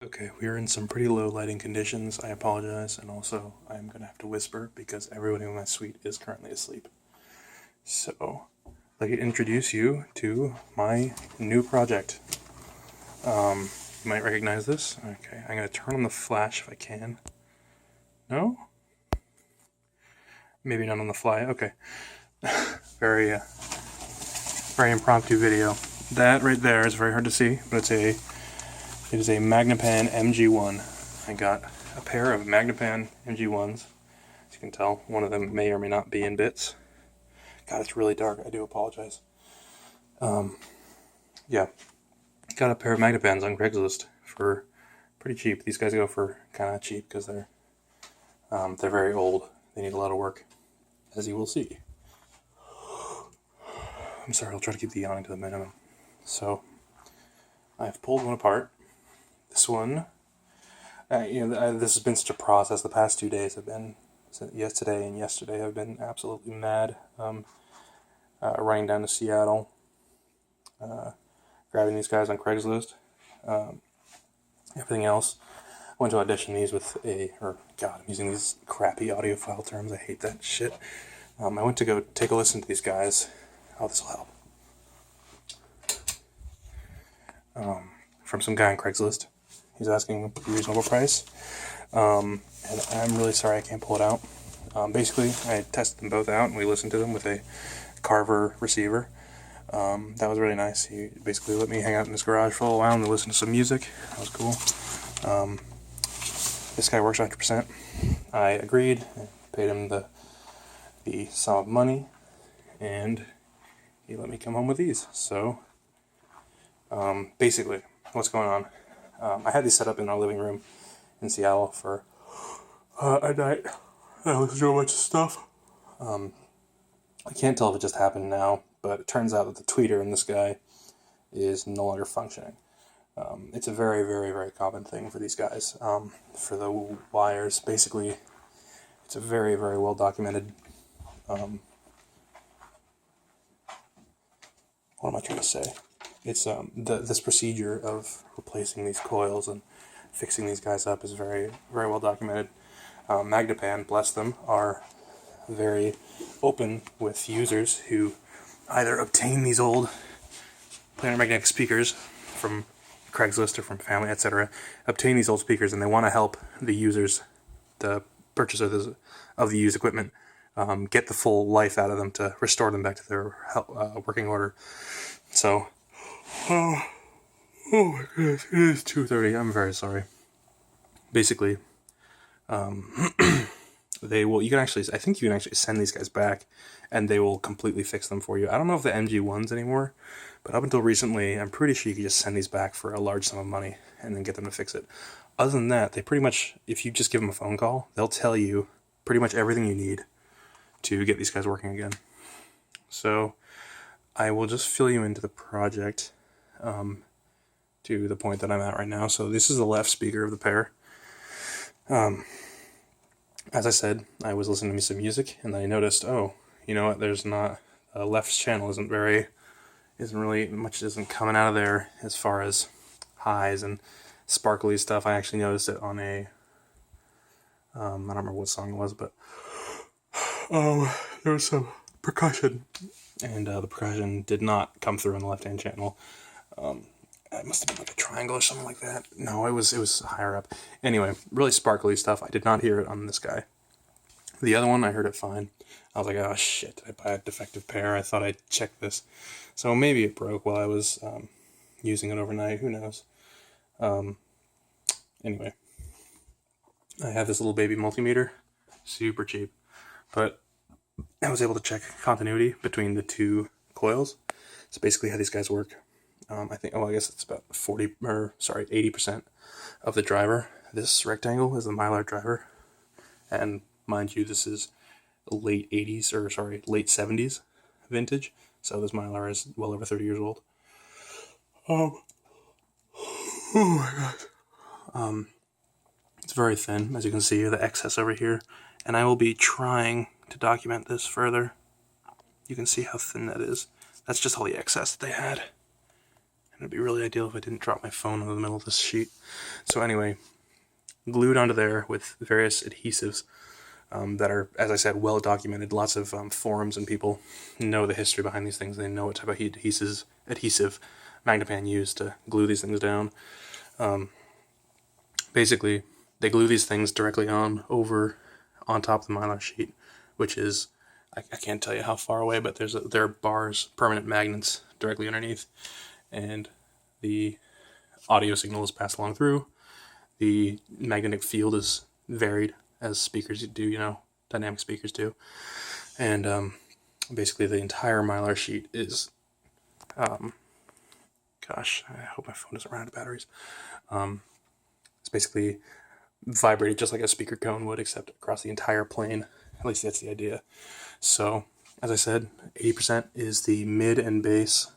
Okay, we are in some pretty low lighting conditions. I apologize, and also I'm going to have to whisper because everybody in my suite is currently asleep. So, I'd like to introduce you to my new project. You might recognize this. Okay, I'm going to turn on the flash if I can. No? Maybe not on the fly. Okay. Very impromptu video. That right there is very hard to see, but it is a Magnepan MG-1. I got a pair of Magnepan MG-1s. As you can tell, one of them may or may not be in bits. God, it's really dark. I do apologize. Yeah. Got a pair of Magnepans on Craigslist for pretty cheap. These guys go for kind of cheap because they're very old. They need a lot of work, as you will see. I'm sorry, I'll try to keep the yawning to the minimum. So, I've pulled one apart. This one, this has been such a process. The past 2 days have been, yesterday and yesterday have been absolutely mad. Running down to Seattle, grabbing these guys on Craigslist, everything else. I went to audition these with I'm using these crappy audiophile terms. I hate that shit. I went to go take a listen to these guys. Oh, this will help. From some guy on Craigslist. He's asking a reasonable price. And I'm really sorry I can't pull it out. Basically, I tested them both out and we listened to them with a Carver receiver. That was really nice. He basically let me hang out in his garage for a while and listen to some music. That was cool. This guy works 100%. I agreed, paid him the sum of money, and he let me come home with these. So, basically, what's going on? I had these set up in our living room in Seattle for a night. I listened to a bunch of stuff. I can't tell if it just happened now, but it turns out that the tweeter in this guy is no longer functioning. It's a very, very, very common thing for these guys. For the wires, basically, it's a very, very well documented. What am I trying to say? It's this procedure of replacing these coils and fixing these guys up is very, very well documented. Magnepan, bless them, are very open with users who either obtain these old planar magnetic speakers from Craigslist or from family, etc. Obtain these old speakers and they want to help the users, the purchasers of the used equipment, get the full life out of them to restore them back to their working order. So, oh my goodness, it is 2:30. I'm very sorry. Basically, I think you can actually send these guys back and they will completely fix them for you. I don't know if the MG-1s anymore, but up until recently, I'm pretty sure you could just send these back for a large sum of money and then get them to fix it. Other than that, they pretty much, if you just give them a phone call, they'll tell you pretty much everything you need to get these guys working again. So, I will just fill you into the project to the point that I'm at right now. So this is the left speaker of the pair. As I said, I was listening to me some music, and then I noticed, oh, you know what? There's not left's channel isn't coming out of there as far as highs and sparkly stuff. I actually noticed it on a I don't remember what song it was, but there was some percussion, and the percussion did not come through on the left-hand channel. It must have been like a triangle or something like that. No, it was higher up. Anyway, really sparkly stuff. I did not hear it on this guy. The other one, I heard it fine. I was like, oh shit, did I buy a defective pair? I thought I'd check this. So maybe it broke while I was using it overnight. Who knows? Anyway, I have this little baby multimeter. Super cheap. But I was able to check continuity between the two coils. So basically how these guys work. I guess it's about 80% of the driver. This rectangle is the Mylar driver. And mind you, this is late 70s vintage. So this Mylar is well over 30 years old. Oh my gosh. It's very thin, as you can see, the excess over here. And I will be trying to document this further. You can see how thin that is. That's just all the excess that they had. it'd be really ideal if I didn't drop my phone in the middle of this sheet. So anyway, glued onto there with various adhesives that are, as I said, well documented. Lots of forums and people know the history behind these things. They know what type of adhesive Magnepan used to glue these things down. Basically, they glue these things directly on top of the Mylar sheet, which is, I can't tell you how far away, but there are bars, permanent magnets directly underneath, and the audio signal is passed along through. The magnetic field is varied, as speakers do, dynamic speakers do. And basically the entire Mylar sheet is, gosh, I hope my phone doesn't run out of batteries. It's basically vibrated just like a speaker cone would, except across the entire plane. At least that's the idea. So, as I said, 80% is the mid and bass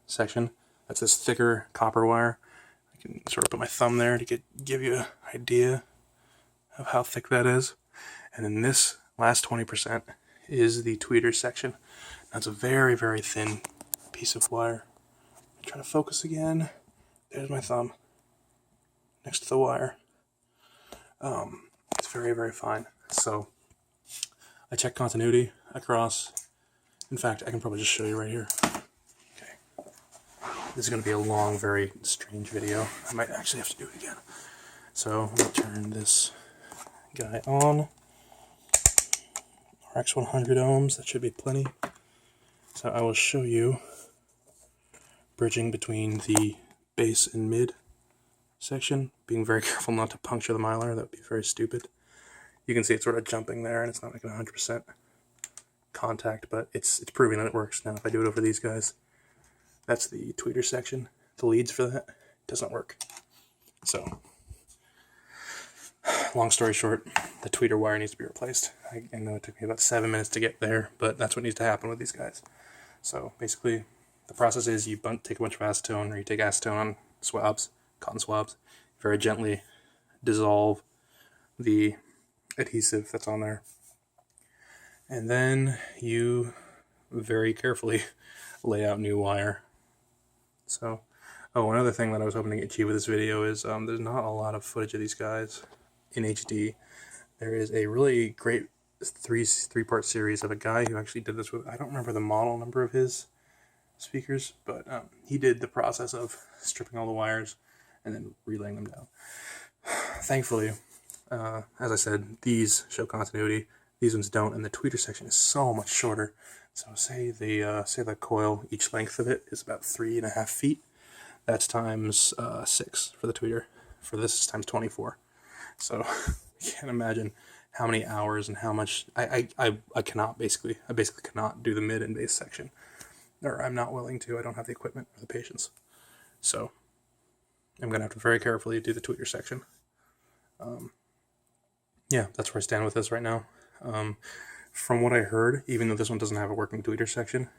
section. That's this thicker copper wire. I can sort of put my thumb there to give you an idea of how thick that is. And then this last 20% is the tweeter section. That's a very, very thin piece of wire. Try to focus again. There's my thumb next to the wire. It's very, very fine. So I check continuity across. In fact, I can probably just show you right here. Okay. This is going to be a long, very strange video. I might actually have to do it again. So I'm going to turn this guy on. RX 100 ohms, that should be plenty. So I will show you bridging between the bass and mid section, being very careful not to puncture the Mylar. That would be very stupid. You can see it's sort of jumping there, and it's not making 100% contact, but it's proving that it works. Now, if I do it over these guys, that's the tweeter section. The leads for that doesn't work. So, long story short, the tweeter wire needs to be replaced. I know it took me about 7 minutes to get there, but that's what needs to happen with these guys. So, basically, the process is you take a bunch of acetone, or you take acetone on swabs, cotton swabs, very gently dissolve the adhesive that's on there, and then you very carefully lay out new wire. So, one other thing that I was hoping to achieve with this video is there's not a lot of footage of these guys in HD. There is a really great three-part series of a guy who actually did this with, I don't remember the model number of his speakers, but he did the process of stripping all the wires and then relaying them down. Thankfully, as I said, these show continuity, these ones don't, and the tweeter section is so much shorter. So say the coil, each length of it is about 3.5 feet. That's times 6 for the tweeter. For this, it's times 24. So you can't imagine how many hours and how much I basically cannot do the mid and bass section, or I'm not willing to. I don't have the equipment or the patience. So I'm gonna have to very carefully do the tweeter section. Yeah, that's where I stand with this right now. From what I heard, even though this one doesn't have a working tweeter section,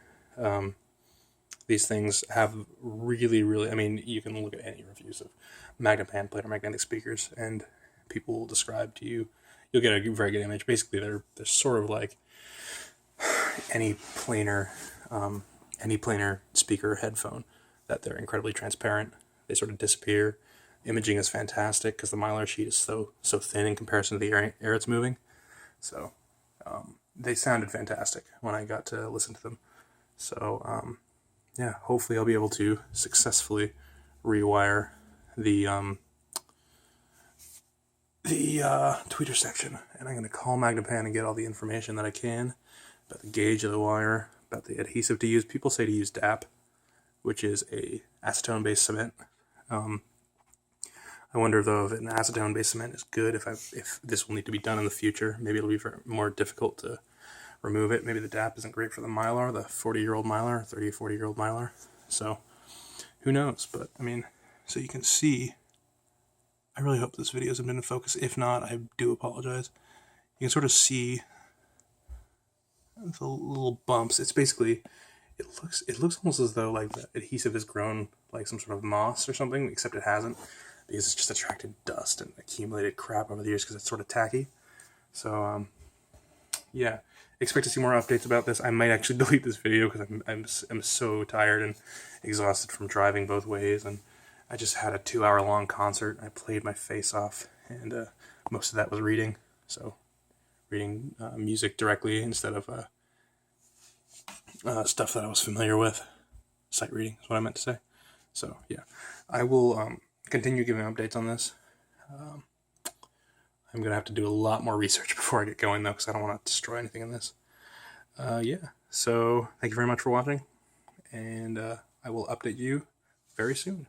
these things have really, really, I mean, you can look at any reviews of Magnepan planar magnetic speakers, and people will describe to you, you'll get a very good image. Basically, they're sort of like any planar speaker headphone, that they're incredibly transparent. They sort of disappear. Imaging is fantastic because the Mylar sheet is so thin in comparison to the air it's moving. So they sounded fantastic when I got to listen to them. So yeah, hopefully I'll be able to successfully rewire the tweeter section, and I'm going to call Magnepan and get all the information that I can about the gauge of the wire, about the adhesive to use. People say to use DAP, which is a acetone-based cement. I wonder though if an acetone-based cement is good, if this will need to be done in the future. Maybe it'll be more difficult to remove it. Maybe the DAP isn't great for the Mylar, the 40-year-old Mylar, 30 or 40-year-old Mylar. So who knows? But I mean, so you can see, I really hope this video hasn't been in focus. If not, I do apologize. You can sort of see the little bumps. It's basically, it looks almost as though like the adhesive has grown like some sort of moss or something, except it hasn't, because it's just attracted dust and accumulated crap over the years because it's sort of tacky. So yeah, expect to see more updates about this. I might actually delete this video because I'm so tired and exhausted from driving both ways, and I just had a 2-hour long concert. I played my face off, and most of that was reading. So reading music directly instead of stuff that I was familiar with. Sight reading is what I meant to say. So yeah, I will continue giving updates on this. I'm going to have to do a lot more research before I get going, though, because I don't want to destroy anything in this. Yeah, so thank you very much for watching, and I will update you very soon.